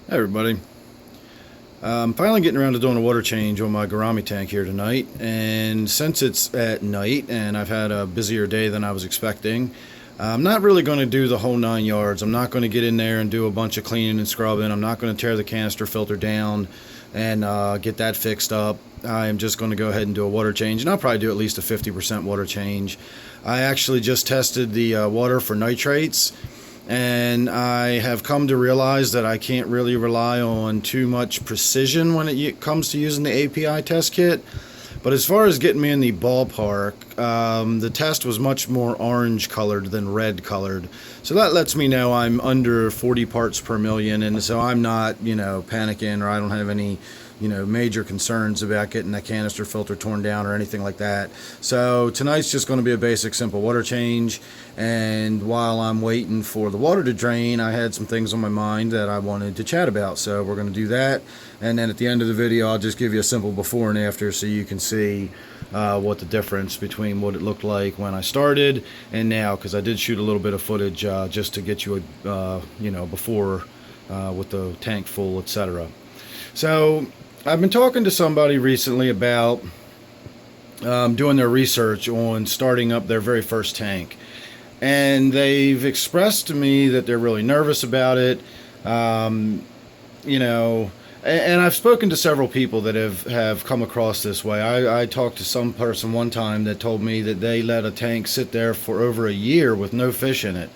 Hey everybody. I'm finally getting around to doing a water change on my Gourami tank here tonight, and since it's at night and I've had a busier day than I was expecting, I'm not really going to do the whole 9 yards. I'm not going to get in there and do a bunch of cleaning and scrubbing. I'm not going to tear the canister filter down and get that fixed up. I am just going to go ahead and do a water change, and I'll probably do at least a 50% water change. I actually just tested the water for nitrates, and I have come to realize that I can't really rely on too much precision when it comes to using the API test kit. But as far as getting me in the ballpark, the test was much more orange colored than red colored. So that lets me know I'm under 40 parts per million, and so I'm not, panicking, or I don't have any, major concerns about getting that canister filter torn down or anything like that. So tonight's just going to be a basic, simple water change. And while I'm waiting for the water to drain, I had some things on my mind that I wanted to chat about. So we're going to do that. And then at the end of the video, I'll just give you a simple before and after so you can see what the difference between what it looked like when I started and now, because I did shoot a little bit of footage just to get you a, before with the tank full, etc. So I've been talking to somebody recently about doing their research on starting up their very first tank. And they've expressed to me that they're really nervous about it. And I've spoken to several people that have come across this way. I talked to some person one time that told me that they let a tank sit there for over a year with no fish in it.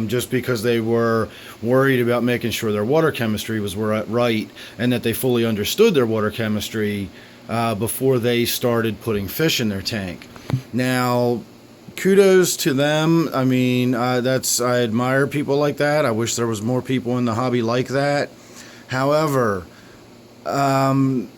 Just because they were worried about making sure their water chemistry was right, and that they fully understood their water chemistry before they started putting fish in their tank. Now, kudos to them. I mean, I admire people like that. I wish there was more people in the hobby like that. However, don't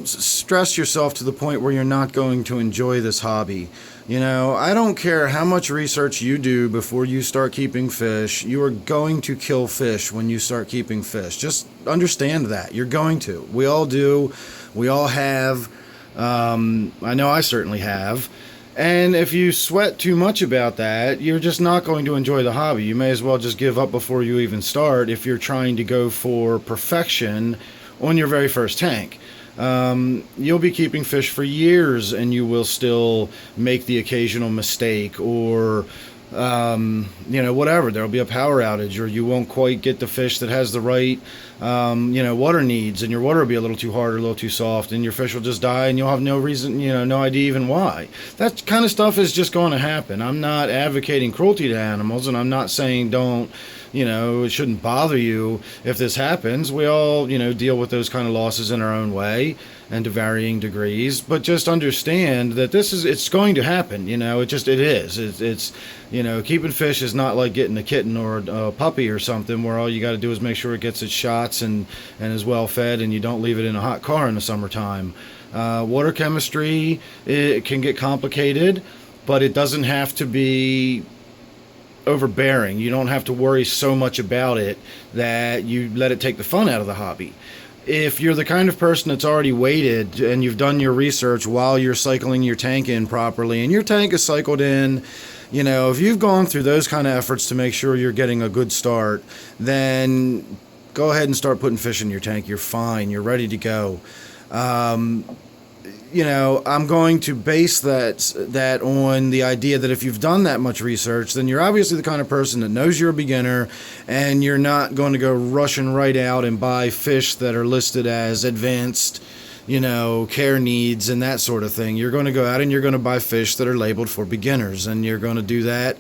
stress yourself to the point where you're not going to enjoy this hobby. I don't care how much research you do before you start keeping fish. You are going to kill fish when you start keeping fish. Just understand that. You're going to. We all do. We all have. I know I certainly have. And if you sweat too much about that, you're just not going to enjoy the hobby. You may as well just give up before you even start if you're trying to go for perfection on your very first tank. You'll be keeping fish for years and you will still make the occasional mistake, or whatever. There'll be a power outage, or you won't quite get the fish that has the right water needs, and your water will be a little too hard or a little too soft, and your fish will just die, and you'll have no reason, no idea even why. That kind of stuff is just going to happen. I'm not advocating cruelty to animals, and I'm not saying don't, it shouldn't bother you if this happens. We all, deal with those kind of losses in our own way and to varying degrees, but just understand that it's going to happen. It is. It's keeping fish is not like getting a kitten or a puppy or something where all you got to do is make sure it gets its shots and is well fed, and you don't leave it in a hot car in the summertime. Water chemistry, it can get complicated, but it doesn't have to be overbearing. You don't have to worry so much about it that you let it take the fun out of the hobby. If you're the kind of person that's already waited and you've done your research while you're cycling your tank in properly, and your tank is cycled in, if you've gone through those kind of efforts to make sure you're getting a good start, then go ahead and start putting fish in your tank. You're fine. You're ready to go. I'm going to base that on the idea that if you've done that much research, then you're obviously the kind of person that knows you're a beginner, and you're not going to go rushing right out and buy fish that are listed as advanced, care needs and that sort of thing. You're going to go out and you're going to buy fish that are labeled for beginners, and you're going to do that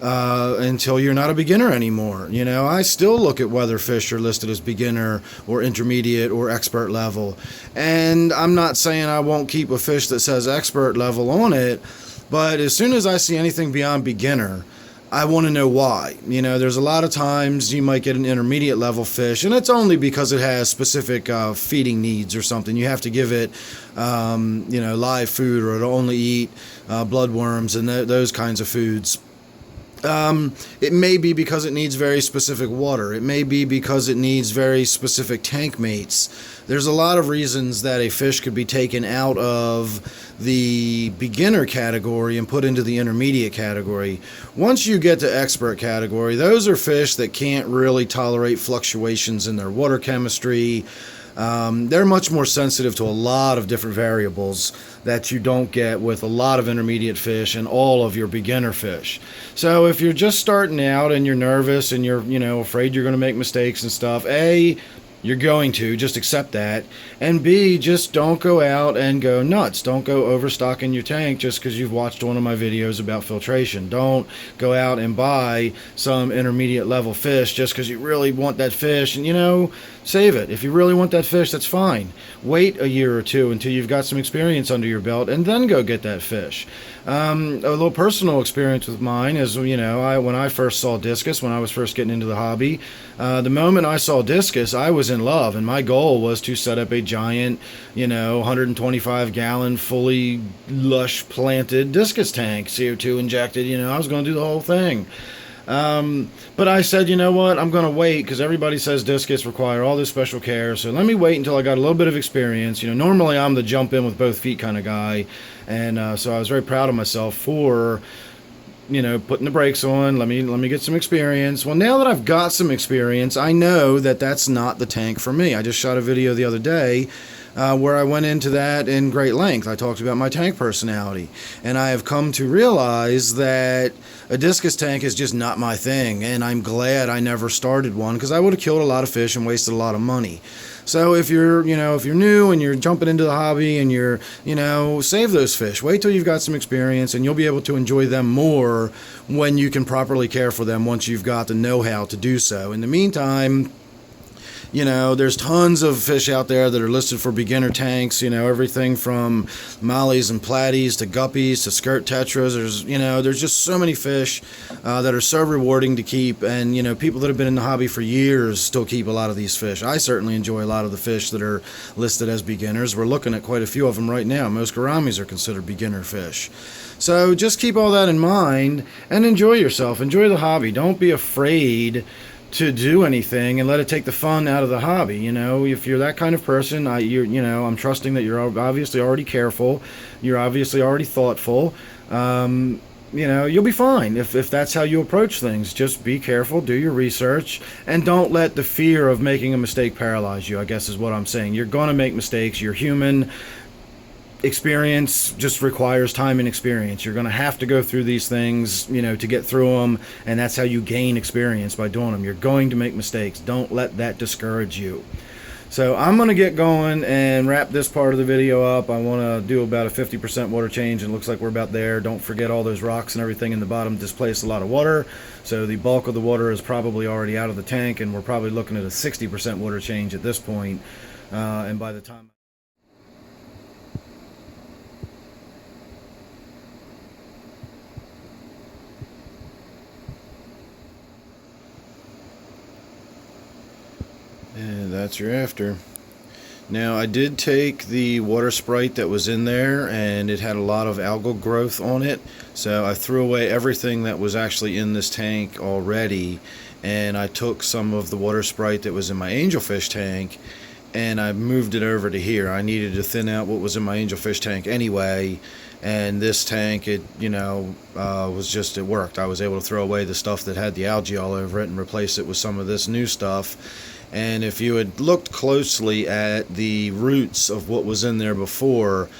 until you're not a beginner anymore. I still look at whether fish are listed as beginner or intermediate or expert level. And I'm not saying I won't keep a fish that says expert level on it, but as soon as I see anything beyond beginner, I want to know why. There's a lot of times you might get an intermediate level fish, and it's only because it has specific feeding needs or something. You have to give it, live food, or it'll only eat bloodworms and those kinds of foods. It may be because it needs very specific water. It may be because it needs very specific tank mates. There's a lot of reasons that a fish could be taken out of the beginner category and put into the intermediate category. Once you get to expert category, those are fish that can't really tolerate fluctuations in their water chemistry. They're much more sensitive to a lot of different variables that you don't get with a lot of intermediate fish and all of your beginner fish. So if you're just starting out and you're nervous and you're, afraid you're going to make mistakes and stuff, A, you're going to just accept that, and B, just don't go out and go nuts. Don't go overstocking your tank just because you've watched one of my videos about filtration. Don't go out and buy some intermediate level fish just because you really want that fish, and save it. If you really want that fish, that's fine. Wait a year or two until you've got some experience under your belt and then go get that fish. A little personal experience with mine is, when I first saw discus, when I was first getting into the hobby, the moment I saw discus, I was in love, and my goal was to set up a giant, 125 gallon, fully lush planted discus tank, CO2 injected. I was going to do the whole thing. But I said, you know what, I'm going to wait because everybody says discus require all this special care. So let me wait until I got a little bit of experience. Normally I'm the jump in with both feet kind of guy. And so I was very proud of myself for, putting the brakes on. Let me get some experience. Well, now that I've got some experience, I know that that's not the tank for me. I just shot a video the other day where I went into that in great length. I talked about my tank personality, and I have come to realize that a discus tank is just not my thing, and I'm glad I never started one because I would have killed a lot of fish and wasted a lot of money. So if you're new and you're jumping into the hobby and you're, save those fish. Wait till you've got some experience and you'll be able to enjoy them more when you can properly care for them once you've got the know-how to do so. In the meantime, there's tons of fish out there that are listed for beginner tanks, everything from mollies and platies to guppies to skirt tetras. There's just so many fish that are so rewarding to keep, and, people that have been in the hobby for years still keep a lot of these fish. I certainly enjoy a lot of the fish that are listed as beginners. We're looking at quite a few of them right now. Most gouramis are considered beginner fish. So just keep all that in mind and enjoy yourself. Enjoy the hobby. Don't be afraid to do anything and let it take the fun out of the hobby. If you're that kind of person, I'm trusting that you're obviously already careful, you're obviously already thoughtful. You'll be fine if that's how you approach things. Just be careful, do your research, and don't let the fear of making a mistake paralyze you, I guess is what I'm saying. You're going to make mistakes. You're human. Experience just requires time and experience. You're going to have to go through these things, to get through them, and that's how you gain experience, by doing them. You're going to make mistakes. Don't let that discourage you. So I'm going to get going and wrap this part of the video up. I want to do about a 50% water change, and it looks like we're about there. Don't forget all those rocks and everything in the bottom displace a lot of water, so the bulk of the water is probably already out of the tank, and we're probably looking at a 60% water change at this point. And by the time and that's your after. Now, I did take the water sprite that was in there, and it had a lot of algal growth on it, so I threw away everything that was actually in this tank already, and I took some of the water sprite that was in my angelfish tank and I moved it over to here. I needed to thin out what was in my angelfish tank anyway, and this tank, it worked. I was able to throw away the stuff that had the algae all over it and replace it with some of this new stuff. And if you had looked closely at the roots of what was in there before,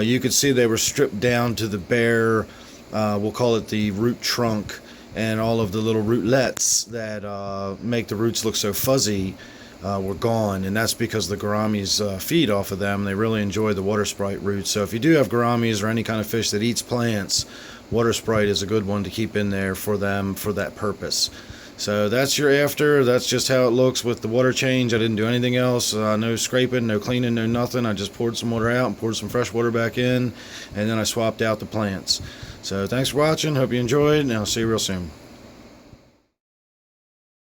you could see they were stripped down to the bare, we'll call it the root trunk, and all of the little rootlets that make the roots look so fuzzy were gone, and that's because the gouramis feed off of them. They really enjoy the water sprite roots. So if you do have gouramis or any kind of fish that eats plants, water sprite is a good one to keep in there for them for that purpose. So that's your after. That's just how it looks with the water change. I didn't do anything else. No scraping, no cleaning, no nothing. I just poured some water out and poured some fresh water back in, and then I swapped out the plants. So thanks for watching. Hope you enjoyed, and I'll see you real soon.